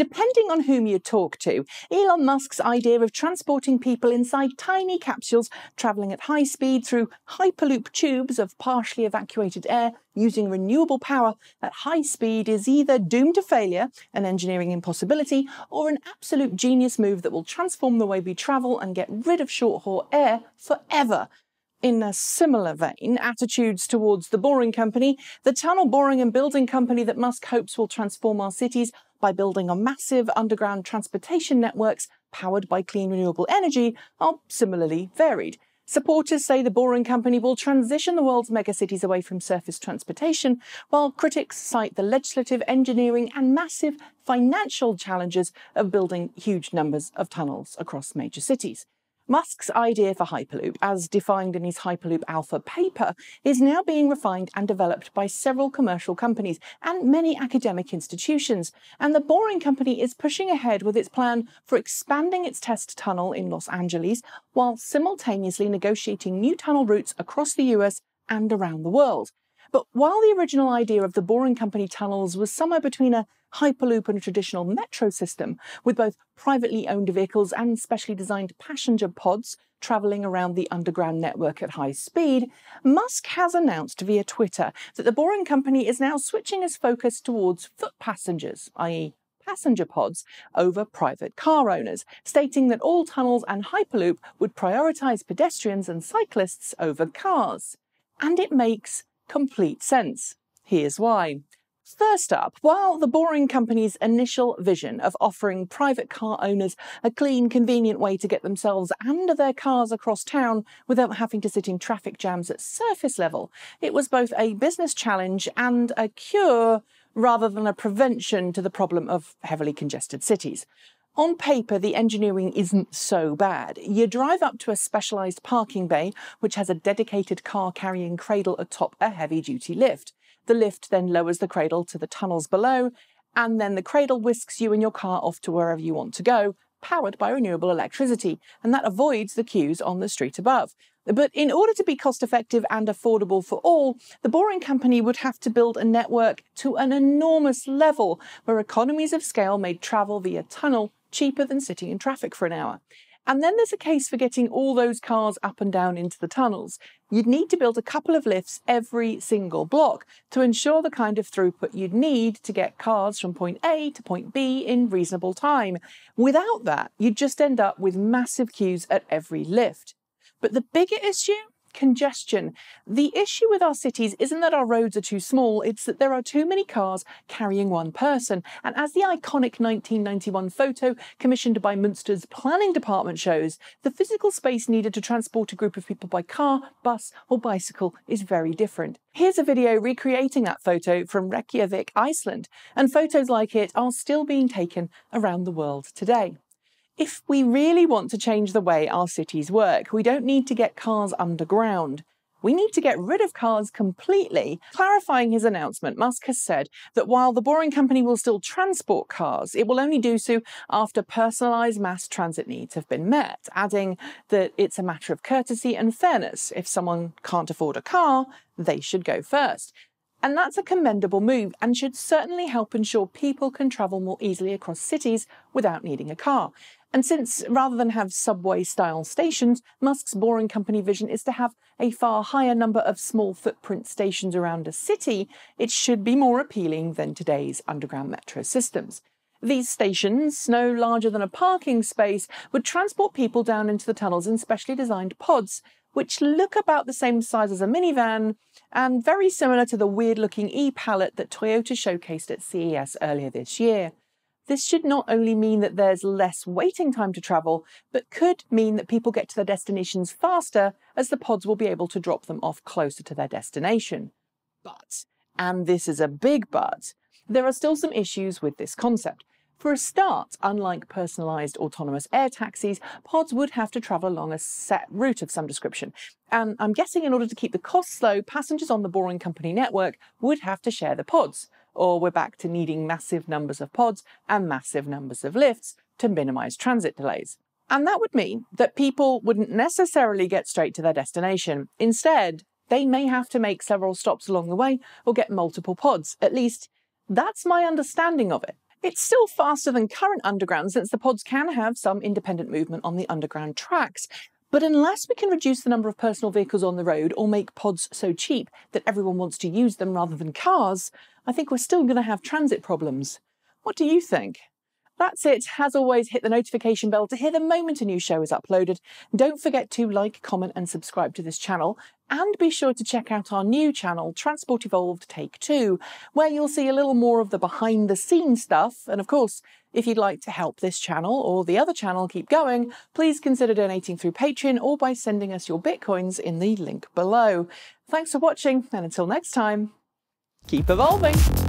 Depending on whom you talk to, Elon Musk's idea of transporting people inside tiny capsules travelling at high speed through hyperloop tubes of partially evacuated air using renewable power at high speed is either doomed to failure, an engineering impossibility, or an absolute genius move that will transform the way we travel and get rid of short-haul air forever. In a similar vein, attitudes towards the Boring Company, the tunnel boring and building company that Musk hopes will transform our cities by building on massive underground transportation networks powered by clean renewable energy, are similarly varied. Supporters say the Boring Company will transition the world's megacities away from surface transportation, while critics cite the legislative, engineering and massive financial challenges of building huge numbers of tunnels across major cities. Musk's idea for Hyperloop, as defined in his Hyperloop Alpha paper, is now being refined and developed by several commercial companies and many academic institutions, and the Boring Company is pushing ahead with its plan for expanding its test tunnel in Los Angeles, while simultaneously negotiating new tunnel routes across the US and around the world. But while the original idea of the Boring Company tunnels was somewhere between a Hyperloop and a traditional metro system, with both privately owned vehicles and specially designed passenger pods travelling around the underground network at high speed, Musk has announced via Twitter that the Boring Company is now switching its focus towards foot passengers, i.e. passenger pods, over private car owners, stating that all tunnels and Hyperloop would prioritise pedestrians and cyclists over cars. And it makes complete sense. Here's why. First up, while the Boring Company's initial vision of offering private car owners a clean, convenient way to get themselves and their cars across town without having to sit in traffic jams at surface level, it was both a business challenge and a cure rather than a prevention to the problem of heavily congested cities. On paper, the engineering isn't so bad. You drive up to a specialised parking bay, which has a dedicated car-carrying cradle atop a heavy-duty lift. The lift then lowers the cradle to the tunnels below, and then the cradle whisks you and your car off to wherever you want to go, powered by renewable electricity, and that avoids the queues on the street above. But in order to be cost-effective and affordable for all, the Boring Company would have to build a network to an enormous level, where economies of scale made travel via tunnel cheaper than sitting in traffic for an hour. And then there's a case for getting all those cars up and down into the tunnels. You'd need to build a couple of lifts every single block to ensure the kind of throughput you'd need to get cars from point A to point B in reasonable time. Without that, you'd just end up with massive queues at every lift. But the bigger issue? Congestion. The issue with our cities isn't that our roads are too small, it's that there are too many cars carrying one person. And as the iconic 1991 photo commissioned by Munster's planning department shows, the physical space needed to transport a group of people by car, bus or bicycle is very different. Here's a video recreating that photo from Reykjavik, Iceland, and photos like it are still being taken around the world today. If we really want to change the way our cities work, we don't need to get cars underground. We need to get rid of cars completely. Clarifying his announcement, Musk has said that while the Boring Company will still transport cars, it will only do so after personalised mass transit needs have been met, adding that it's a matter of courtesy and fairness. If someone can't afford a car, they should go first. And that's a commendable move and should certainly help ensure people can travel more easily across cities without needing a car. And since, rather than have subway-style stations, Musk's Boring Company vision is to have a far higher number of small footprint stations around a city, it should be more appealing than today's underground metro systems. These stations, no larger than a parking space, would transport people down into the tunnels in specially designed pods, which look about the same size as a minivan and very similar to the weird-looking e-pallet that Toyota showcased at CES earlier this year. This should not only mean that there's less waiting time to travel, but could mean that people get to their destinations faster, as the pods will be able to drop them off closer to their destination. But, and this is a big but, there are still some issues with this concept. For a start, unlike personalised autonomous air taxis, pods would have to travel along a set route of some description. And I'm guessing in order to keep the costs low, passengers on the Boring Company network would have to share the pods. Or we're back to needing massive numbers of pods and massive numbers of lifts to minimise transit delays. And that would mean that people wouldn't necessarily get straight to their destination. Instead, they may have to make several stops along the way or get multiple pods. At least, that's my understanding of it. It's still faster than current underground since the pods can have some independent movement on the underground tracks. But unless we can reduce the number of personal vehicles on the road or make pods so cheap that everyone wants to use them rather than cars, I think we're still going to have transit problems. What do you think? That's it. As always, hit the notification bell to hear the moment a new show is uploaded. Don't forget to like, comment and subscribe to this channel. And be sure to check out our new channel, Transport Evolved Take 2, where you'll see a little more of the behind-the-scenes stuff. And of course, if you'd like to help this channel or the other channel keep going, please consider donating through Patreon or by sending us your Bitcoins in the link below. Thanks for watching, and until next time, keep evolving!